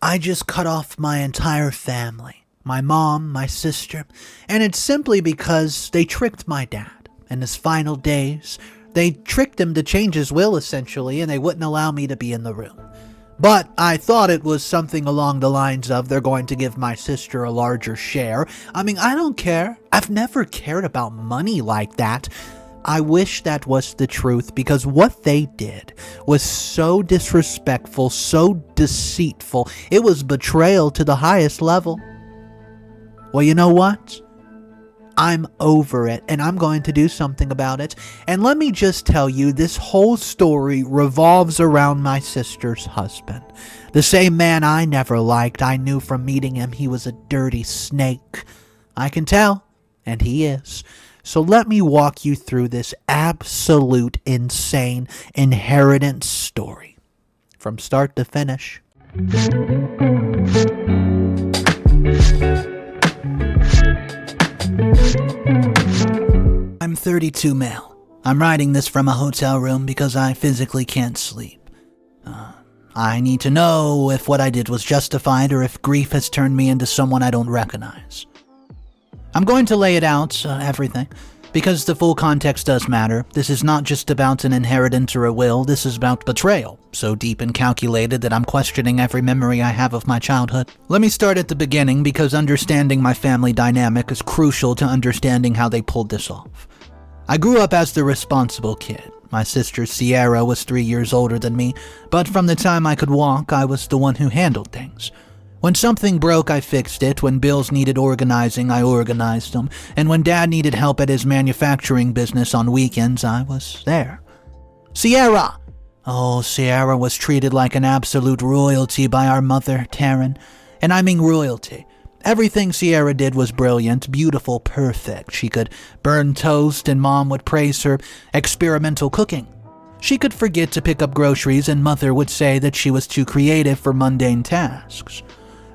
I just cut off my entire family. My mom, my sister, and it's simply because they tricked my dad. In his final days, they tricked him to change his will essentially, and they wouldn't allow me to be in the room. But I thought it was something along the lines of they're going to give my sister a larger share. I mean, I don't care. I've never cared about money like that. I wish that was the truth, because what they did was so disrespectful, so deceitful. It was betrayal to the highest level. Well, you know what? I'm over it, and I'm going to do something about it. And let me just tell you, this whole story revolves around my sister's husband. The same man I never liked. I knew from meeting him he was a dirty snake. I can tell, and he is. So let me walk you through this absolute insane inheritance story, from start to finish. I'm 32 male. I'm writing this from a hotel room because I physically can't sleep. I need to know if what I did was justified or if grief has turned me into someone I don't recognize. I'm going to lay it out, everything, because the full context does matter. This is not just about an inheritance or a will, this is about betrayal, so deep and calculated that I'm questioning every memory I have of my childhood. Let me start at the beginning, because understanding my family dynamic is crucial to understanding how they pulled this off. I grew up as the responsible kid. My sister Sierra was 3 years older than me, but from the time I could walk, I was the one who handled things. When something broke, I fixed it. When bills needed organizing, I organized them. And when Dad needed help at his manufacturing business on weekends, I was there. Sierra! Oh, Sierra was treated like an absolute royalty by our mother, Taryn. And I mean royalty. Everything Sierra did was brilliant, beautiful, perfect. She could burn toast and Mom would praise her experimental cooking. She could forget to pick up groceries and Mother would say that she was too creative for mundane tasks.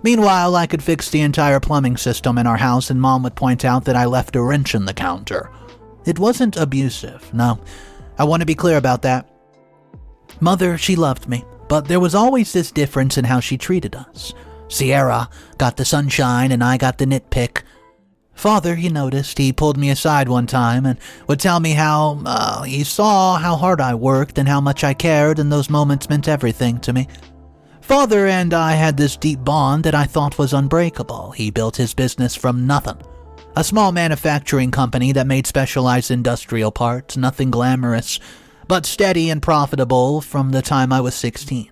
Meanwhile, I could fix the entire plumbing system in our house and Mom would point out that I left a wrench in the counter. It wasn't abusive, no. I want to be clear about that. Mother, she loved me, but there was always this difference in how she treated us. Sierra got the sunshine and I got the nitpick. Father, he noticed. He pulled me aside one time and would tell me how he saw how hard I worked and how much I cared, and those moments meant everything to me. Father and I had this deep bond that I thought was unbreakable. He built his business from nothing. A small manufacturing company that made specialized industrial parts, nothing glamorous, but steady and profitable from the time I was 16.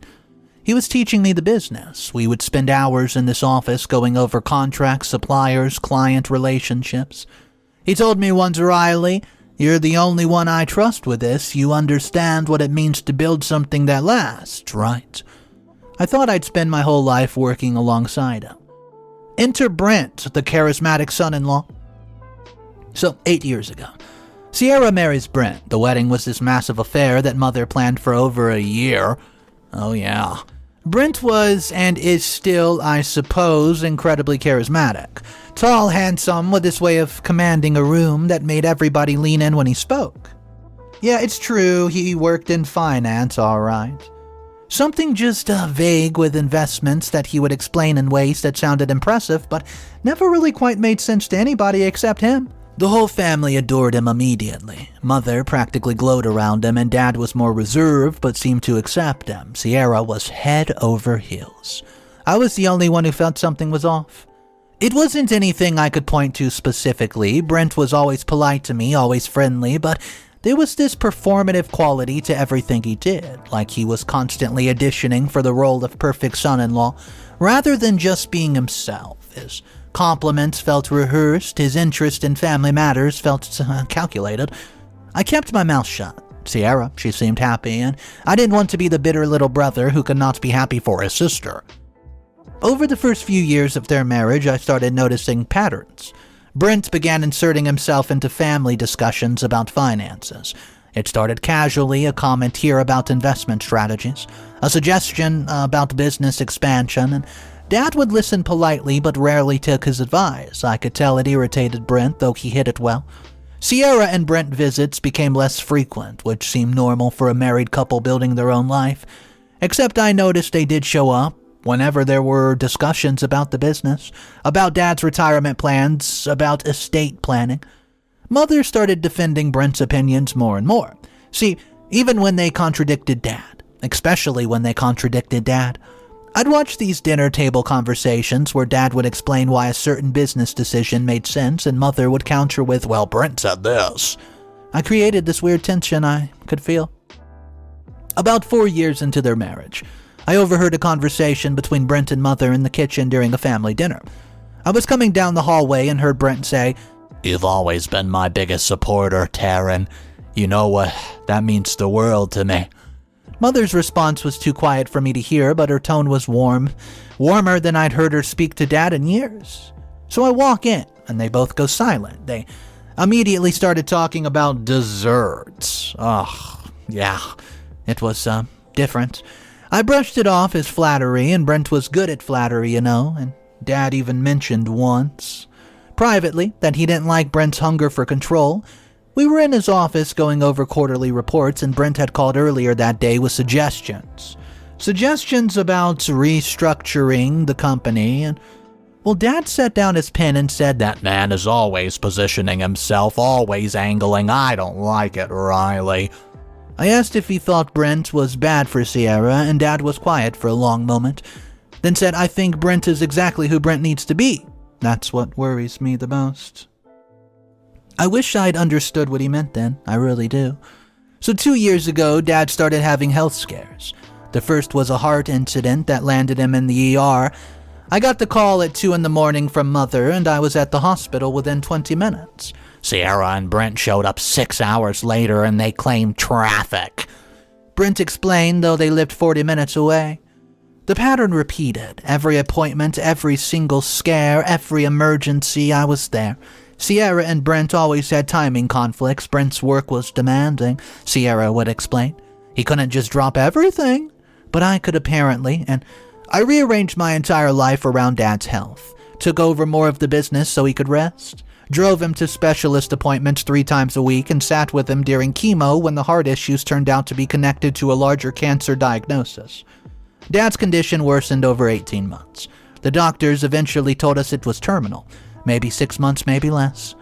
He was teaching me the business. We would spend hours in this office going over contracts, suppliers, client relationships. He told me once, Riley, you're the only one I trust with this. You understand what it means to build something that lasts, right? I thought I'd spend my whole life working alongside him. Enter Brent, the charismatic son-in-law. So, 8 years ago, Sierra marries Brent. The wedding was this massive affair that Mother planned for over a year. Oh yeah. Brent was, and is still, I suppose, incredibly charismatic. Tall, handsome, with this way of commanding a room that made everybody lean in when he spoke. Yeah, it's true, he worked in finance, alright. Something just vague with investments that he would explain in ways that sounded impressive, but never really quite made sense to anybody except him. The whole family adored him immediately. Mother practically glowed around him, and Dad was more reserved but seemed to accept him. Sierra was head over heels. I was the only one who felt something was off. It wasn't anything I could point to specifically. Brent was always polite to me, always friendly, but there was this performative quality to everything he did, like he was constantly auditioning for the role of perfect son-in-law, rather than just being himself. His compliments felt rehearsed, his interest in family matters felt calculated. I kept my mouth shut. Sierra, she seemed happy, and I didn't want to be the bitter little brother who could not be happy for his sister. Over the first few years of their marriage, I started noticing patterns. Brent began inserting himself into family discussions about finances. It started casually, a comment here about investment strategies, a suggestion about business expansion, and Dad would listen politely but rarely took his advice. I could tell it irritated Brent, though he hid it well. Sierra and Brent visits became less frequent, which seemed normal for a married couple building their own life. Except I noticed they did show up, whenever there were discussions about the business, about Dad's retirement plans, about estate planning. Mother started defending Brent's opinions more and more. See, even when they contradicted Dad, especially when they contradicted Dad, I'd watch these dinner table conversations where Dad would explain why a certain business decision made sense and Mother would counter with, well, Brent said this. I created this weird tension I could feel. About 4 years into their marriage, I overheard a conversation between Brent and Mother in the kitchen during a family dinner. I was coming down the hallway and heard Brent say, "You've always been my biggest supporter, Taryn. You know what? That means the world to me." Mother's response was too quiet for me to hear, but her tone was warm, warmer than I'd heard her speak to Dad in years. So I walk in, and they both go silent. They immediately started talking about desserts. Yeah, it was, different. I brushed it off as flattery, and Brent was good at flattery, and Dad even mentioned once, privately, that he didn't like Brent's hunger for control. We were in his office going over quarterly reports, and Brent had called earlier that day with suggestions. Suggestions about restructuring the company, and, well, Dad set down his pen and said, "That man is always positioning himself, always angling. I don't like it, Riley." I asked if he thought Brent was bad for Sierra, and Dad was quiet for a long moment, then said, "I think Brent is exactly who Brent needs to be. That's what worries me the most." I wish I'd understood what he meant then, I really do. So 2 years ago, Dad started having health scares. The first was a heart incident that landed him in the ER. I got the call at 2 a.m. from Mother, and I was at the hospital within 20 minutes. Sierra and Brent showed up 6 hours later, and they claimed traffic. Brent explained, though they lived 40 minutes away. The pattern repeated. Every appointment, every single scare, every emergency, I was there. Sierra and Brent always had timing conflicts. Brent's work was demanding, Sierra would explain. He couldn't just drop everything, but I could apparently, and I rearranged my entire life around Dad's health. Took over more of the business so he could rest. Drove him to specialist appointments 3 times a week and sat with him during chemo when the heart issues turned out to be connected to a larger cancer diagnosis. Dad's condition worsened over 18 months. The doctors eventually told us it was terminal. Maybe 6 months, maybe less.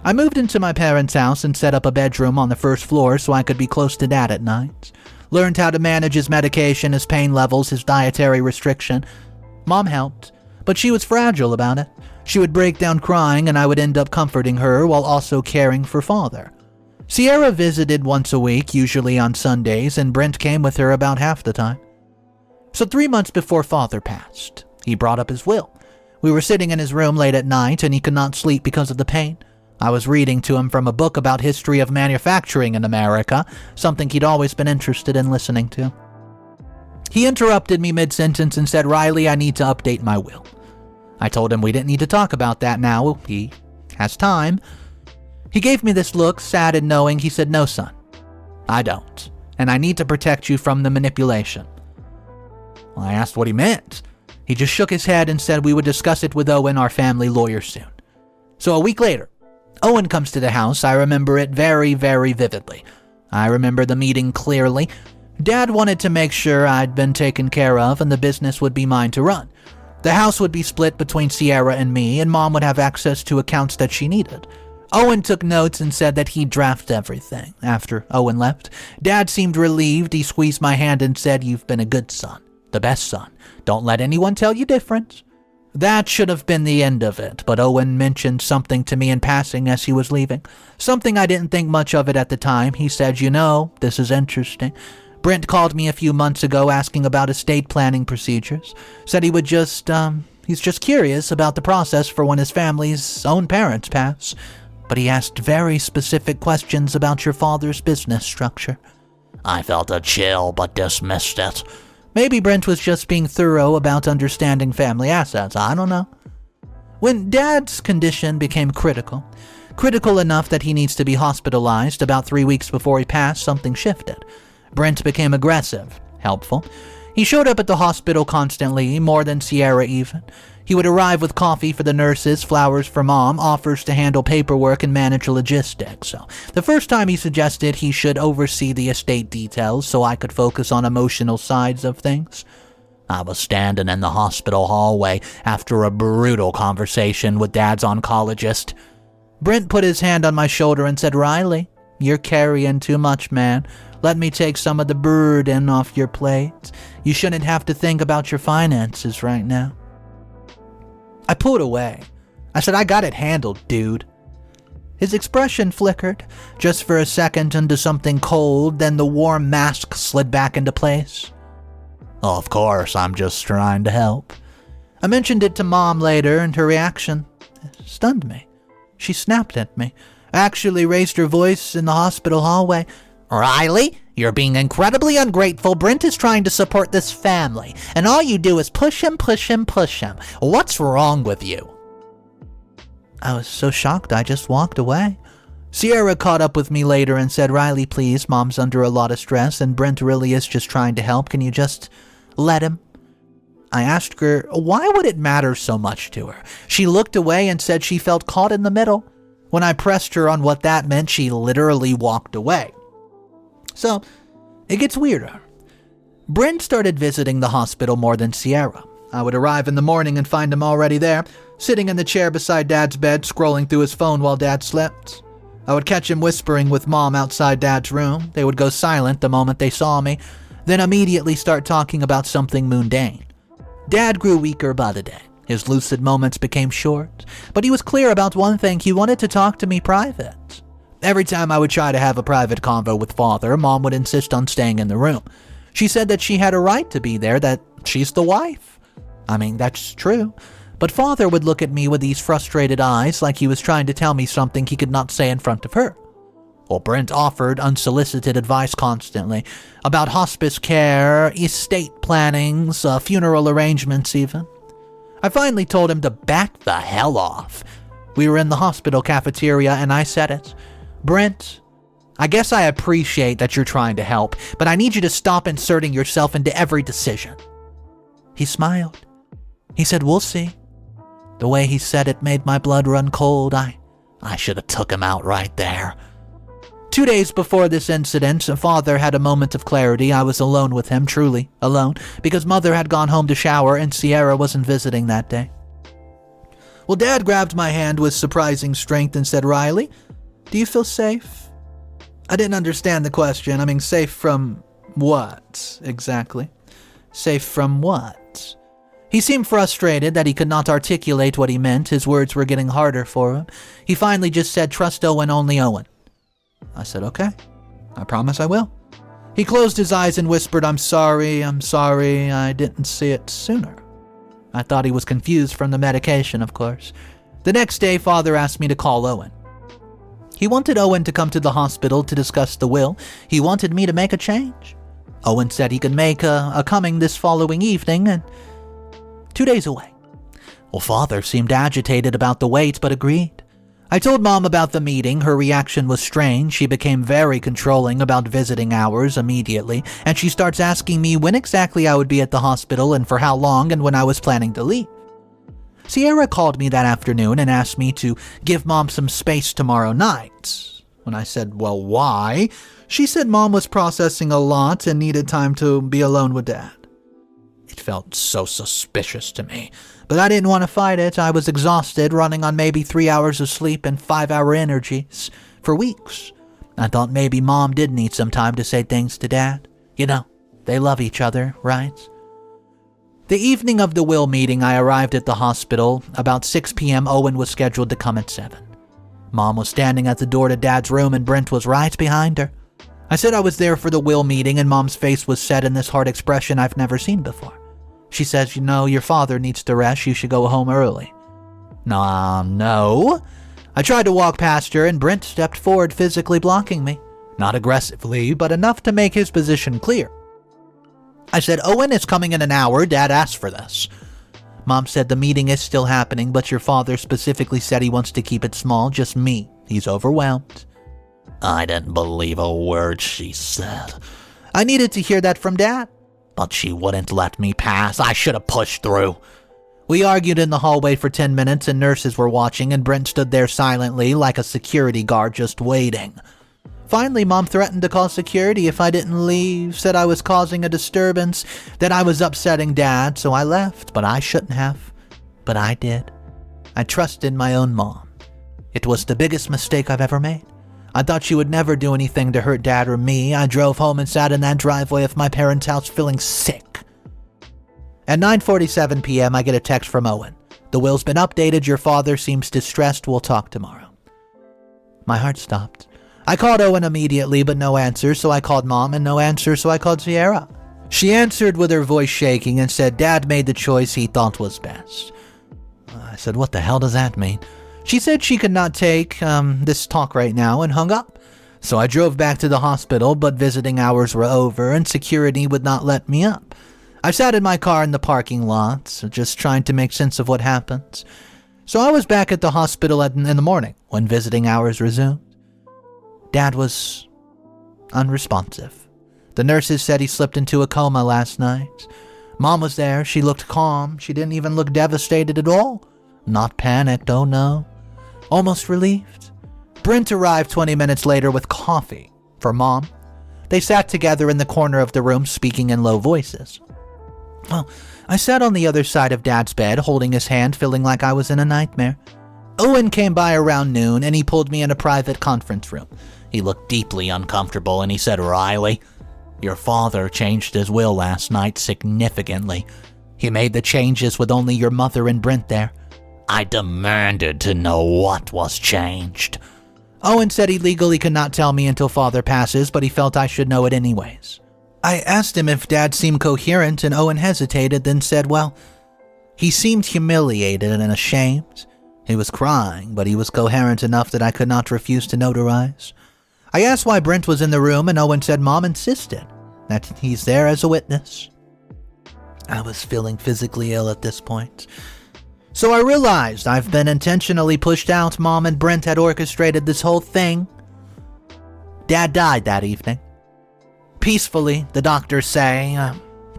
I moved into my parents' house and set up a bedroom on the first floor so I could be close to Dad at night. Learned how to manage his medication, his pain levels, his dietary restriction. Mom helped, but she was fragile about it. She would break down crying and I would end up comforting her while also caring for Father. Sierra visited once a week, usually on Sundays, and Brent came with her about half the time. So 3 months before Father passed, he brought up his will. We were sitting in his room late at night, and he could not sleep because of the pain. I was reading to him from a book about history of manufacturing in America, something he'd always been interested in listening to. He interrupted me mid-sentence and said, "Riley, I need to update my will." I told him we didn't need to talk about that now. He has time. He gave me this look, sad and knowing. He said, "No, son, I don't, and I need to protect you from the manipulation." Well, I asked what he meant. He just shook his head and said we would discuss it with Owen, our family lawyer, soon. So a week later, Owen comes to the house. I remember it very, very vividly. I remember the meeting clearly. Dad wanted to make sure I'd been taken care of and the business would be mine to run. The house would be split between Sierra and me, and Mom would have access to accounts that she needed. Owen took notes and said that he'd draft everything. After Owen left, Dad seemed relieved. He squeezed my hand and said, "You've been a good son. The best son. Don't let anyone tell you different." That should have been the end of it, but Owen mentioned something to me in passing as he was leaving. Something I didn't think much of it at the time. He said, "You know, this is interesting. Brent called me a few months ago asking about estate planning procedures. Said he would he's just curious about the process for when his family's own parents pass. But he asked very specific questions about your father's business structure." I felt a chill, but dismissed it. Maybe Brent was just being thorough about understanding family assets. I don't know. When Dad's condition became critical enough that he needs to be hospitalized, about 3 weeks before he passed, something shifted. Brent became aggressive, helpful. He showed up at the hospital constantly, more than Sierra even. He would arrive with coffee for the nurses, flowers for Mom, offers to handle paperwork and manage logistics. So the first time he suggested he should oversee the estate details so I could focus on emotional sides of things. I was standing in the hospital hallway after a brutal conversation with Dad's oncologist. Brent put his hand on my shoulder and said, "Riley, you're carrying too much, man. Let me take some of the burden off your plate. You shouldn't have to think about your finances right now." I pulled away. I said, "I got it handled, dude." His expression flickered, just for a second, into something cold, then the warm mask slid back into place. "Of course, I'm just trying to help." I mentioned it to Mom later, and her reaction stunned me. She snapped at me, actually raised her voice in the hospital hallway. "Riley, you're being incredibly ungrateful. Brent is trying to support this family, and all you do is push him, push him, push him. What's wrong with you?" I was so shocked I just walked away. Sierra caught up with me later and said, "Riley, please, Mom's under a lot of stress and Brent really is just trying to help. Can you just let him?" I asked her, why would it matter so much to her? She looked away and said she felt caught in the middle. When I pressed her on what that meant, she literally walked away. So, it gets weirder. Brent started visiting the hospital more than Sierra. I would arrive in the morning and find him already there, sitting in the chair beside Dad's bed, scrolling through his phone while Dad slept. I would catch him whispering with Mom outside Dad's room. They would go silent the moment they saw me, then immediately start talking about something mundane. Dad grew weaker by the day. His lucid moments became short, but he was clear about one thing: he wanted to talk to me private. Every time I would try to have a private convo with Father, Mom would insist on staying in the room. She said that she had a right to be there, that she's the wife. I mean, that's true. But Father would look at me with these frustrated eyes like he was trying to tell me something he could not say in front of her. Well, Brent offered unsolicited advice constantly about hospice care, estate plannings, funeral arrangements even. I finally told him to back the hell off. We were in the hospital cafeteria and I said it. "Brent, I guess I appreciate that you're trying to help, but I need you to stop inserting yourself into every decision." He smiled. He said, "We'll see." The way he said it made my blood run cold. I should have took him out right there. 2 days before this incident, Father had a moment of clarity. I was alone with him, truly alone, because Mother had gone home to shower and Sierra wasn't visiting that day. Well, Dad grabbed my hand with surprising strength and said, "Riley, do you feel safe?" I didn't understand the question. I mean, safe from what, exactly? Safe from what? He seemed frustrated that he could not articulate what he meant. His words were getting harder for him. He finally just said, "Trust Owen, only Owen." I said, "Okay, I promise I will." He closed his eyes and whispered, I'm sorry, I didn't see it sooner." I thought he was confused from the medication, of course. The next day, Father asked me to call Owen. He wanted Owen to come to the hospital to discuss the will. He wanted me to make a change. Owen said he could make a coming this following evening, and 2 days away. Well, Father seemed agitated about the wait, but agreed. I told Mom about the meeting. Her reaction was strange. She became very controlling about visiting hours immediately, and she starts asking me when exactly I would be at the hospital and for how long and when I was planning to leave. Sierra called me that afternoon and asked me to give Mom some space tomorrow night. When I said, well, why? She said Mom was processing a lot and needed time to be alone with Dad. It felt so suspicious to me, but I didn't want to fight it. I was exhausted, running on maybe 3 hours of sleep and 5-hour energies for weeks. I thought maybe Mom did need some time to say things to Dad. You know, they love each other, right? The evening of the will meeting, I arrived at the hospital. About 6 p.m., Owen was scheduled to come at 7. Mom was standing at the door to Dad's room and Brent was right behind her. I said I was there for the will meeting and Mom's face was set in this hard expression I've never seen before. She says, you know, your father needs to rest. You should go home early. No. I tried to walk past her and Brent stepped forward, physically blocking me. Not aggressively, but enough to make his position clear. I said, Owen is coming in an hour. Dad asked for this. Mom said the meeting is still happening, but your father specifically said he wants to keep it small, just me. He's overwhelmed. I didn't believe a word she said. I needed to hear that from Dad. But she wouldn't let me pass. I should have pushed through. We argued in the hallway for 10 minutes and nurses were watching and Brent stood there silently like a security guard just waiting. Finally, Mom threatened to call security if I didn't leave, said I was causing a disturbance, that I was upsetting Dad, so I left, but I shouldn't have. But I did. I trusted my own mom. It was the biggest mistake I've ever made. I thought she would never do anything to hurt Dad or me. I drove home and sat in that driveway of my parents' house feeling sick. At 9:47 p.m., I get a text from Owen. The will's been updated. Your father seems distressed. We'll talk tomorrow. My heart stopped. I called Owen immediately, but no answer, so I called Mom, and no answer, so I called Sierra. She answered with her voice shaking and said Dad made the choice he thought was best. I said, what the hell does that mean? She said she could not take this talk right now and hung up. So I drove back to the hospital, but visiting hours were over and security would not let me up. I sat in my car in the parking lot, just trying to make sense of what happened. So I was back at the hospital in the morning when visiting hours resumed. Dad was unresponsive. The nurses said he slipped into a coma last night. Mom was there. She looked calm. She didn't even look devastated at all. Not panicked, oh no. Almost relieved. Brent arrived 20 minutes later with coffee for Mom. They sat together in the corner of the room, speaking in low voices. Well, I sat on the other side of Dad's bed, holding his hand, feeling like I was in a nightmare. Owen came by around noon, and he pulled me in a private conference room. He looked deeply uncomfortable, and he said, Riley, your father changed his will last night significantly. He made the changes with only your mother and Brent there. I demanded to know what was changed. Owen said he legally could not tell me until Father passes, but he felt I should know it anyways. I asked him if Dad seemed coherent, and Owen hesitated, then said, well, he seemed humiliated and ashamed. He was crying, but he was coherent enough that I could not refuse to notarize. I asked why Brent was in the room, and Owen said Mom insisted that he's there as a witness. I was feeling physically ill at this point. So I realized I've been intentionally pushed out. Mom and Brent had orchestrated this whole thing. Dad died that evening. Peacefully, the doctors say.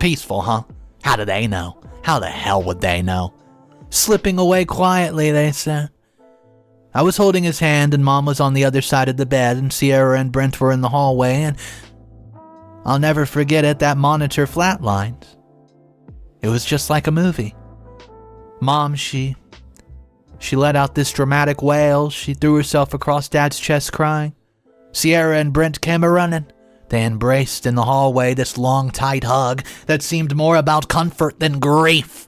Peaceful, huh? How do they know? How the hell would they know? Slipping away quietly, they said. I was holding his hand, and Mom was on the other side of the bed, and Sierra and Brent were in the hallway, and I'll never forget it, that monitor flatlined. It was just like a movie. Mom, she let out this dramatic wail. She threw herself across Dad's chest crying. Sierra and Brent came a-running. They embraced in the hallway, this long, tight hug that seemed more about comfort than grief.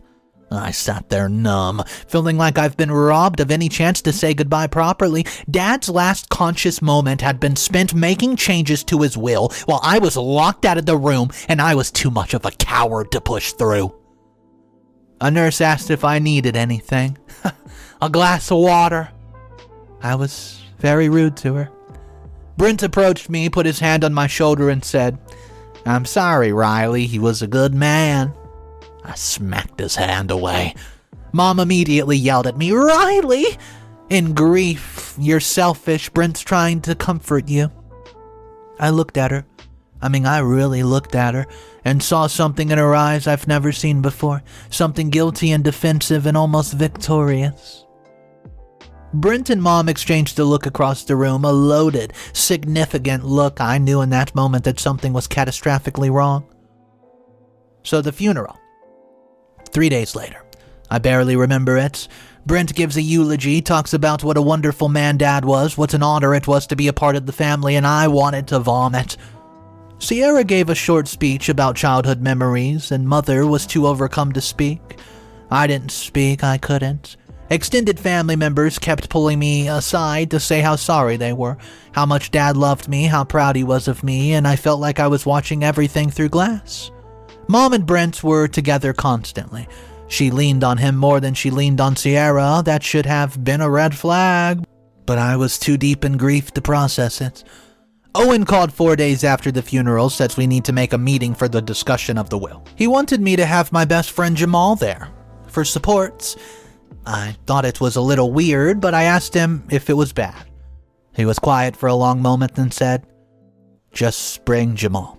I sat there numb, feeling like I've been robbed of any chance to say goodbye properly. Dad's last conscious moment had been spent making changes to his will while I was locked out of the room, and I was too much of a coward to push through. A nurse asked if I needed anything. A glass of water. I was very rude to her. Brent approached me, put his hand on my shoulder, and said, I'm sorry, Riley, he was a good man. I smacked his hand away. Mom immediately yelled at me, Riley! In grief, you're selfish. Brent's trying to comfort you. I looked at her. I really looked at her and saw something in her eyes I've never seen before. Something guilty and defensive and almost victorious. Brent and Mom exchanged a look across the room, a loaded, significant look. I knew in that moment that something was catastrophically wrong. So the funeral. 3 days later. I barely remember it. Brent gives a eulogy, talks about what a wonderful man Dad was, what an honor it was to be a part of the family, and I wanted to vomit. Sierra gave a short speech about childhood memories, and Mother was too overcome to speak. I didn't speak, I couldn't. Extended family members kept pulling me aside to say how sorry they were, how much Dad loved me, how proud he was of me, and I felt like I was watching everything through glass. Mom and Brent were together constantly. She leaned on him more than she leaned on Sierra. That should have been a red flag, but I was too deep in grief to process it. Owen called 4 days after the funeral, says we need to make a meeting for the discussion of the will. He wanted me to have my best friend Jamal there for supports. I thought it was a little weird, but I asked him if it was bad. He was quiet for a long moment and said, just bring Jamal.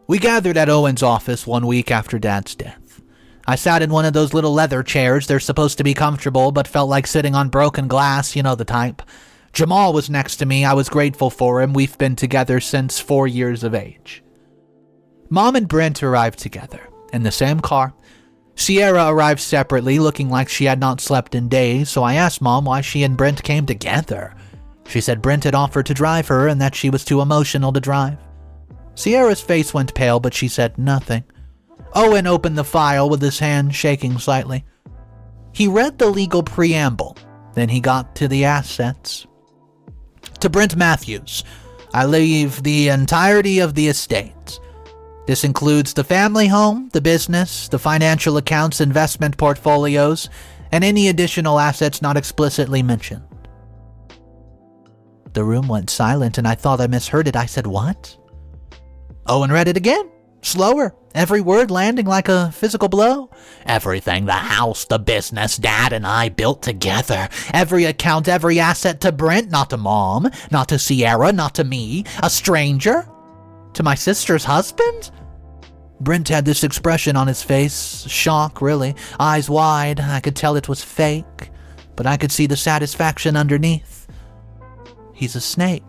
We gathered at Owen's office 1 week after Dad's death. I sat in one of those little leather chairs. They're supposed to be comfortable, but felt like sitting on broken glass, you know the type. Jamal was next to me. I was grateful for him. We've been together since 4 years of age. Mom and Brent arrived together, in the same car. Sierra arrived separately, looking like she had not slept in days, so I asked Mom why she and Brent came together. She said Brent had offered to drive her and that she was too emotional to drive. Sierra's face went pale, but she said nothing. Owen opened the file with his hand shaking slightly. He read the legal preamble, then he got to the assets. To Brent Matthews, I leave the entirety of the estate. This includes the family home, the business, the financial accounts, investment portfolios, and any additional assets not explicitly mentioned. The room went silent and I thought I misheard it. I said, "What?" Owen read it again, slower, every word landing like a physical blow. Everything, the house, the business, Dad and I built together. Every account, every asset to Brent, not to Mom, not to Sierra, not to me, a stranger. To my sister's husband? Brent had this expression on his face, shock really, eyes wide. I could tell it was fake, but I could see the satisfaction underneath. He's a snake.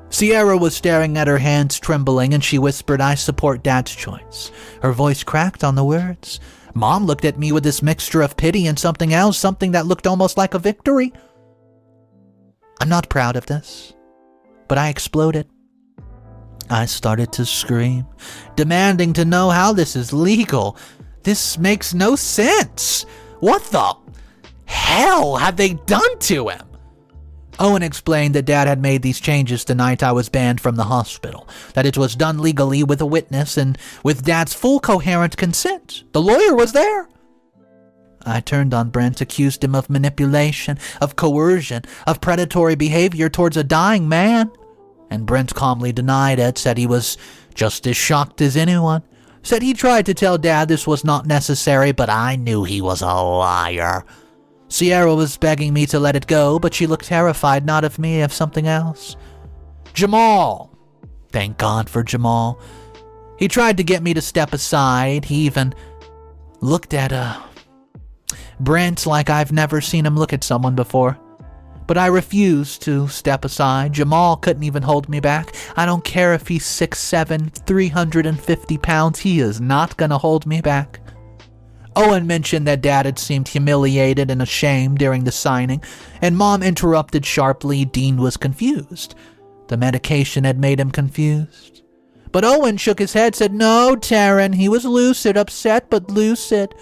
Sierra was staring at her hands trembling and she whispered, "I support Dad's choice." Her voice cracked on the words. Mom looked at me with this mixture of pity and something else, something that looked almost like a victory. I'm not proud of this, but I exploded. I started to scream, demanding to know how this is legal. This makes no sense. What the hell have they done to him? Owen explained that Dad had made these changes the night I was banned from the hospital, that it was done legally with a witness and with Dad's full coherent consent. The lawyer was there. I turned on Brent, accused him of manipulation, of coercion, of predatory behavior towards a dying man. And Brent calmly denied it, said he was just as shocked as anyone. Said he tried to tell Dad this was not necessary, but I knew he was a liar. Sierra was begging me to let it go, but she looked terrified, not of me, of something else. Jamal. Thank God for Jamal. He tried to get me to step aside. He even looked at Brent like I've never seen him look at someone before. But I refused to step aside. Jamal couldn't even hold me back. I don't care if he's 6'7", 350 pounds. He is not gonna hold me back. Owen mentioned that Dad had seemed humiliated and ashamed during the signing, and Mom interrupted sharply. Dean was confused. The medication had made him confused. But Owen shook his head, said, "No, Taryn, he was lucid, upset but lucid."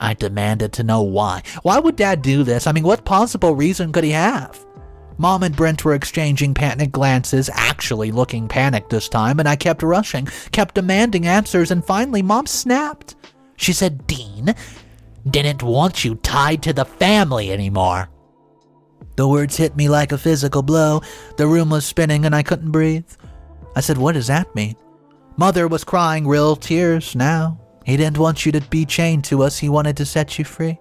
I demanded to know why. Why would Dad do this? I mean, what possible reason could he have? Mom and Brent were exchanging panicked glances, actually looking panicked this time, and I kept rushing, kept demanding answers, and finally Mom snapped. She said, "Dean didn't want you tied to the family anymore." The words hit me like a physical blow. The room was spinning and I couldn't breathe. I said, "What does that mean?" Mother was crying real tears now. "He didn't want you to be chained to us. He wanted to set you free."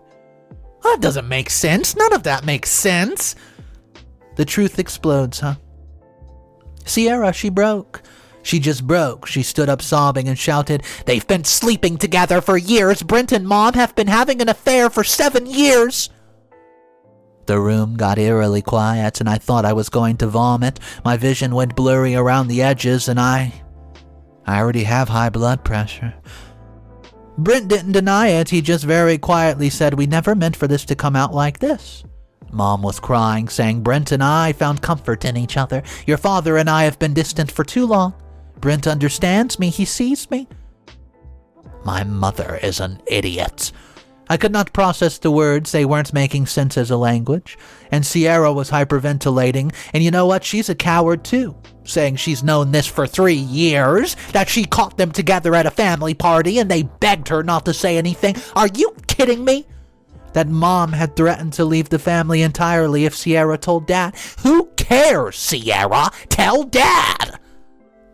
That doesn't make sense. None of that makes sense. The truth explodes, huh? Sierra, she broke. She just broke. She stood up sobbing and shouted, "They've been sleeping together for years. Brent and Mom have been having an affair for 7 years. The room got eerily quiet and I thought I was going to vomit. My vision went blurry around the edges and I already have high blood pressure. Brent didn't deny it. He just very quietly said, "We never meant for this to come out like this." Mom was crying, saying, "Brent and I found comfort in each other. Your father and I have been distant for too long. Brent understands me. He sees me." My mother is an idiot. I could not process the words. They weren't making sense as a language. And Sierra was hyperventilating. And you know what? She's a coward too, saying she's known this for 3 years, that she caught them together at a family party and they begged her not to say anything. Are you kidding me? That Mom had threatened to leave the family entirely if Sierra told Dad. Who cares, Sierra? Tell Dad!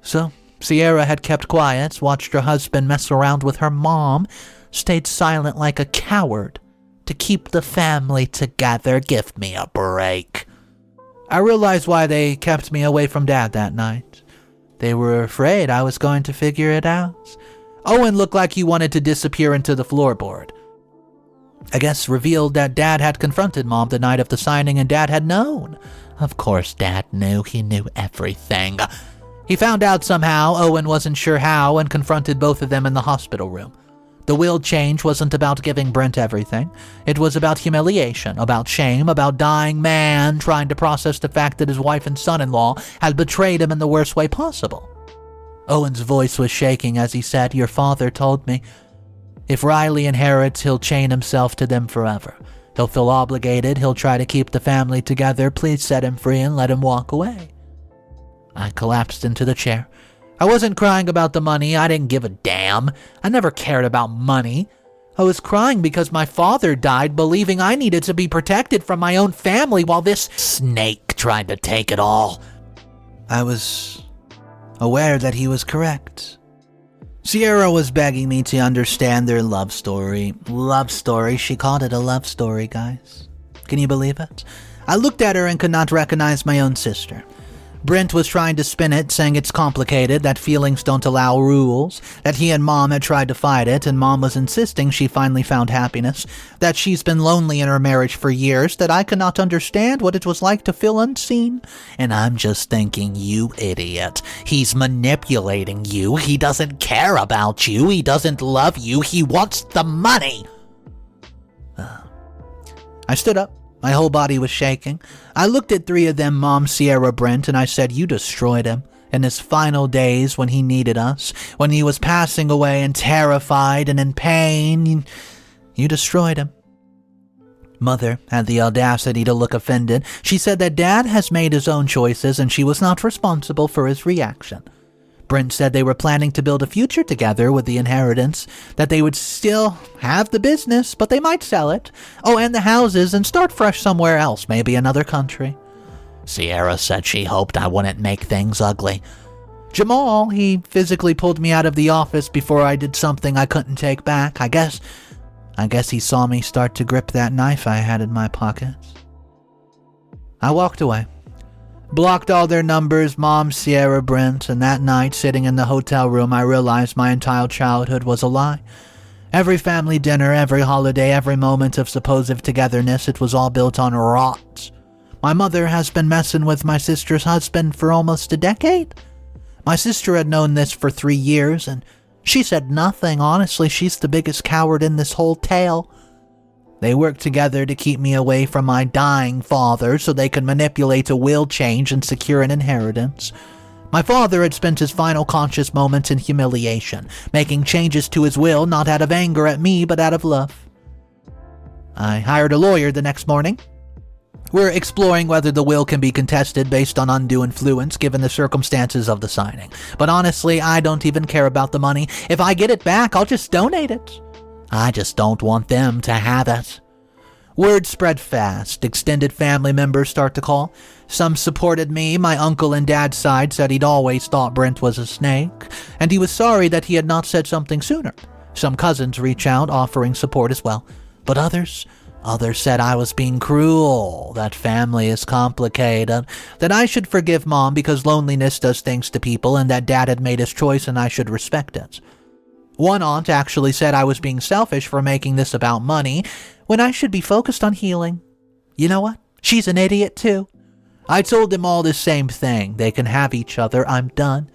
So Sierra had kept quiet, watched her husband mess around with her mom, stayed silent like a coward to keep the family together. Give me a break. I realized why they kept me away from Dad that night. They were afraid I was going to figure it out. Owen looked like he wanted to disappear into the floorboard. I guess revealed that Dad had confronted Mom the night of the signing and Dad had known. Of course Dad knew. He knew everything. He found out somehow, Owen wasn't sure how, and confronted both of them in the hospital room. The will change wasn't about giving Brent everything. It was about humiliation, about shame, about dying man trying to process the fact that his wife and son-in-law had betrayed him in the worst way possible. Owen's voice was shaking as he said, "Your father told me, if Riley inherits, he'll chain himself to them forever. He'll feel obligated, he'll try to keep the family together. Please set him free and let him walk away." I collapsed into the chair. I wasn't crying about the money. I didn't give a damn. I never cared about money. I was crying because my father died, believing I needed to be protected from my own family while this snake tried to take it all. I was aware that he was correct. Sierra was begging me to understand their love story. Love story? She called it a love story, guys. Can you believe it? I looked at her and could not recognize my own sister. Brent was trying to spin it, saying it's complicated, that feelings don't allow rules, that he and Mom had tried to fight it, and Mom was insisting she finally found happiness, that she's been lonely in her marriage for years, that I could not understand what it was like to feel unseen. And I'm just thinking, you idiot. He's manipulating you. He doesn't care about you. He doesn't love you. He wants the money. I stood up. My whole body was shaking. I looked at three of them, Mom, Sierra, Brent, and I said, "You destroyed him. In his final days when he needed us, when he was passing away and terrified and in pain, you destroyed him." Mother had the audacity to look offended. She said that Dad has made his own choices and she was not responsible for his reaction. Brent said they were planning to build a future together with the inheritance, that they would still have the business, but they might sell it. Oh, and the houses, and start fresh somewhere else, maybe another country. Sierra said she hoped I wouldn't make things ugly. Jamal, he physically pulled me out of the office before I did something I couldn't take back. I guess he saw me start to grip that knife I had in my pockets. I walked away. Blocked all their numbers, Mom, Sierra, Brent, and that night, sitting in the hotel room, I realized my entire childhood was a lie. Every family dinner, every holiday, every moment of supposed togetherness, it was all built on rot. My mother has been messing with my sister's husband for almost a decade. My sister had known this for 3 years, and she said nothing. Honestly, she's the biggest coward in this whole tale. They worked together to keep me away from my dying father so they could manipulate a will change and secure an inheritance. My father had spent his final conscious moments in humiliation, making changes to his will not out of anger at me but out of love. I hired a lawyer the next morning. We're exploring whether the will can be contested based on undue influence given the circumstances of the signing. But honestly, I don't even care about the money. If I get it back, I'll just donate it. I just don't want them to have it. Word spread fast. Extended family members start to call. Some supported me. My uncle and dad's side said he'd always thought Brent was a snake, and he was sorry that he had not said something sooner. Some cousins reach out, offering support as well. But others said I was being cruel, that family is complicated, that I should forgive Mom because loneliness does things to people, and that Dad had made his choice and I should respect it. One aunt actually said I was being selfish for making this about money, when I should be focused on healing. You know what? She's an idiot too. I told them all the same thing. They can have each other. I'm done.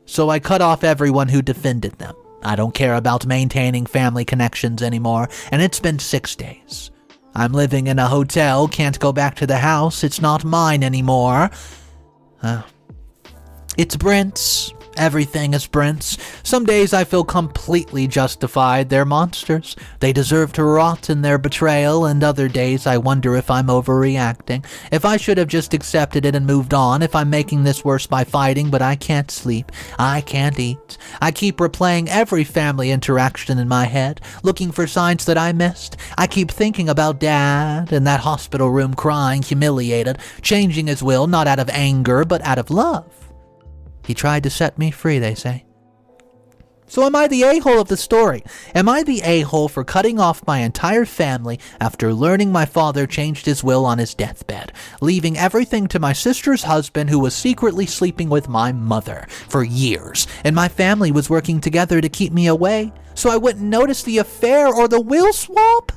So I cut off everyone who defended them. I don't care about maintaining family connections anymore, and it's been 6 days. I'm living in a hotel, can't go back to the house. It's not mine anymore. It's Brent's. Everything is Brent's. Some days I feel completely justified. They're monsters. They deserve to rot in their betrayal, and other days I wonder if I'm overreacting. If I should have just accepted it and moved on. If I'm making this worse by fighting, but I can't sleep. I can't eat. I keep replaying every family interaction in my head, looking for signs that I missed. I keep thinking about Dad in that hospital room crying, humiliated, changing his will not out of anger, but out of love. He tried to set me free, they say. So am I the a-hole of the story? Am I the a-hole for cutting off my entire family after learning my father changed his will on his deathbed, leaving everything to my sister's husband who was secretly sleeping with my mother for years, and my family was working together to keep me away so I wouldn't notice the affair or the will swap?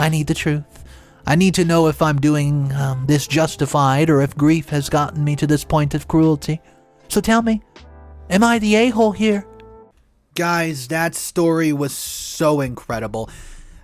I need the truth. I need to know if I'm doing this justified or if grief has gotten me to this point of cruelty. So tell me, am I the a-hole here? Guys, that story was so incredible.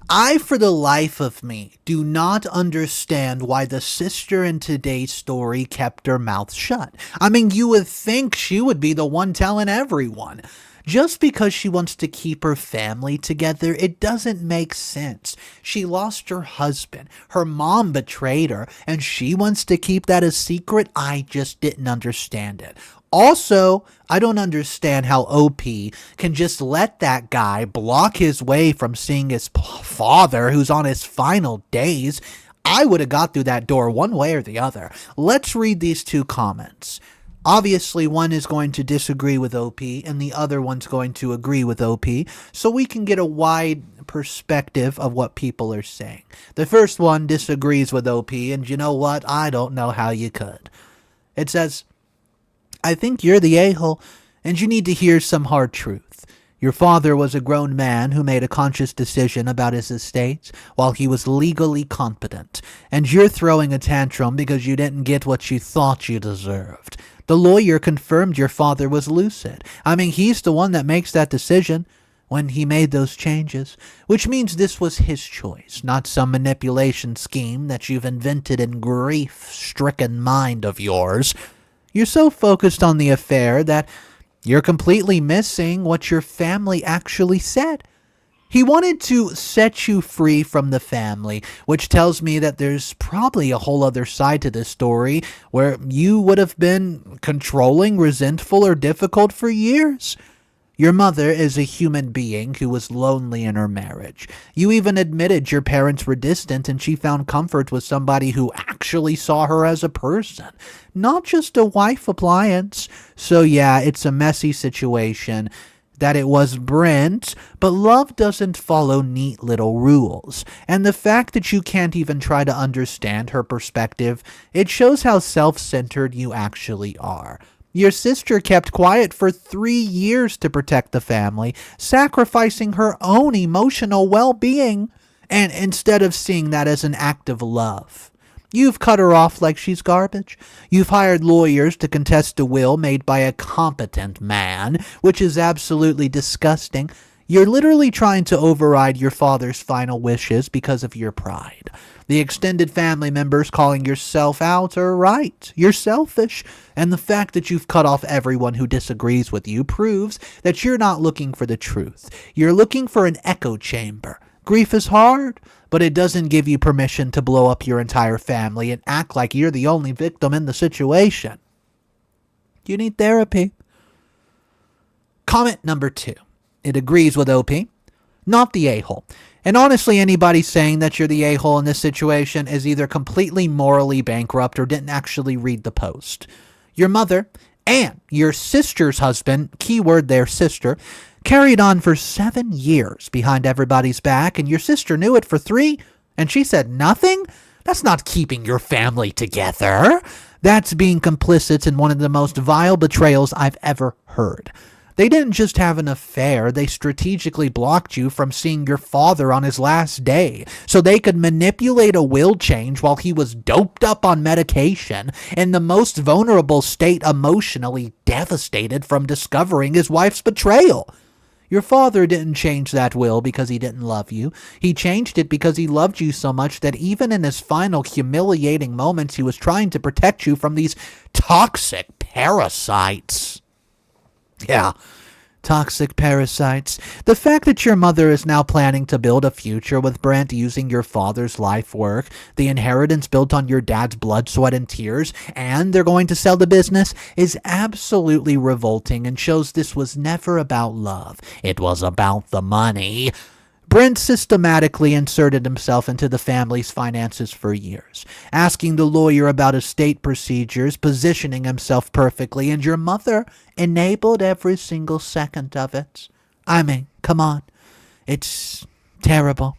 I, for the life of me, do not understand why the sister in today's story kept her mouth shut. I mean, you would think she would be the one telling everyone. Just because she wants to keep her family together, it doesn't make sense. She lost her husband, her mom betrayed her, and she wants to keep that a secret? I just didn't understand it. Also, I don't understand how OP can just let that guy block his way from seeing his father who's on his final days. I would have got through that door one way or the other. Let's read these two comments. Obviously, one is going to disagree with OP and the other one's going to agree with OP, so we can get a wide perspective of what people are saying. The first one disagrees with OP, and you know what? I don't know how you could. It says, I think you're the a-hole, and you need to hear some hard truth. Your father was a grown man who made a conscious decision about his estate while he was legally competent, and you're throwing a tantrum because you didn't get what you thought you deserved. The lawyer confirmed your father was lucid. I mean, he's the one that makes that decision when he made those changes, which means this was his choice, not some manipulation scheme that you've invented in grief-stricken mind of yours. You're so focused on the affair that you're completely missing what your family actually said. He wanted to set you free from the family, which tells me that there's probably a whole other side to this story where you would have been controlling, resentful, or difficult for years. Your mother is a human being who was lonely in her marriage. You even admitted your parents were distant and she found comfort with somebody who actually saw her as a person, not just a wife appliance. So yeah, it's a messy situation that it was Brent, but love doesn't follow neat little rules. And the fact that you can't even try to understand her perspective, it shows how self-centered you actually are. Your sister kept quiet for 3 years to protect the family, sacrificing her own emotional well-being, and instead of seeing that as an act of love. You've cut her off like she's garbage. You've hired lawyers to contest a will made by a competent man, which is absolutely disgusting. You're literally trying to override your father's final wishes because of your pride. The extended family members calling yourself out are right. You're selfish. And the fact that you've cut off everyone who disagrees with you proves that you're not looking for the truth. You're looking for an echo chamber. Grief is hard, but it doesn't give you permission to blow up your entire family and act like you're the only victim in the situation. You need therapy. Comment number 2. It agrees with OP, not the a-hole. And honestly, anybody saying that you're the a-hole in this situation is either completely morally bankrupt or didn't actually read the post. Your mother and your sister's husband, keyword there, sister, carried on for 7 years behind everybody's back, and your sister knew it for 3, and she said nothing? That's not keeping your family together. That's being complicit in one of the most vile betrayals I've ever heard. They didn't just have an affair, they strategically blocked you from seeing your father on his last day so they could manipulate a will change while he was doped up on medication in the most vulnerable state, emotionally devastated from discovering his wife's betrayal. Your father didn't change that will because he didn't love you. He changed it because he loved you so much that even in his final humiliating moments, he was trying to protect you from these toxic parasites. Yeah, toxic parasites. The fact that your mother is now planning to build a future with Brent using your father's life work, the inheritance built on your dad's blood, sweat, and tears, and they're going to sell the business is absolutely revolting and shows this was never about love. It was about the money. Brent systematically inserted himself into the family's finances for years, asking the lawyer about estate procedures, positioning himself perfectly, and your mother enabled every single second of it. I mean, come on. It's terrible.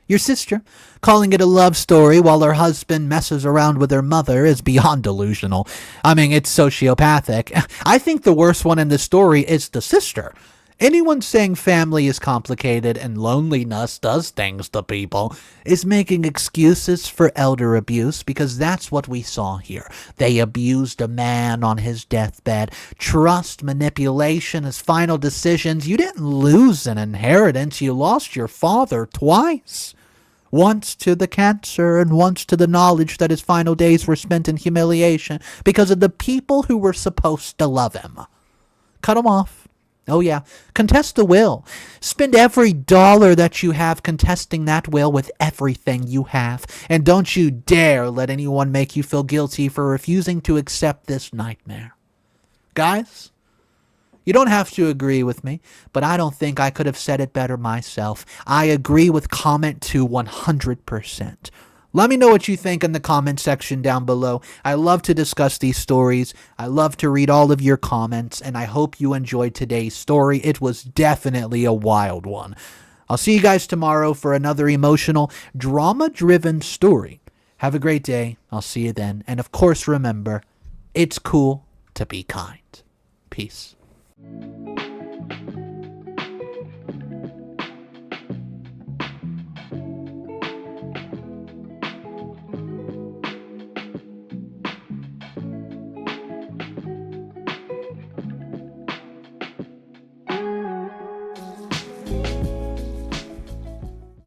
Your sister, calling it a love story while her husband messes around with her mother, is beyond delusional. I mean, it's sociopathic. I think the worst one in the story is the sister. Anyone saying family is complicated and loneliness does things to people is making excuses for elder abuse, because that's what we saw here. They abused a man on his deathbed. Trust, manipulation as final decisions. You didn't lose an inheritance. You lost your father twice. Once to the cancer and once to the knowledge that his final days were spent in humiliation because of the people who were supposed to love him. Cut him off. Oh yeah, contest the will. Spend every dollar that you have contesting that will with everything you have. And don't you dare let anyone make you feel guilty for refusing to accept this nightmare. Guys, you don't have to agree with me, but I don't think I could have said it better myself. I agree with comment 2 100%. Let me know what you think in the comment section down below. I love to discuss these stories. I love to read all of your comments, and I hope you enjoyed today's story. It was definitely a wild one. I'll see you guys tomorrow for another emotional, drama-driven story. Have a great day. I'll see you then. And of course, remember, it's cool to be kind. Peace.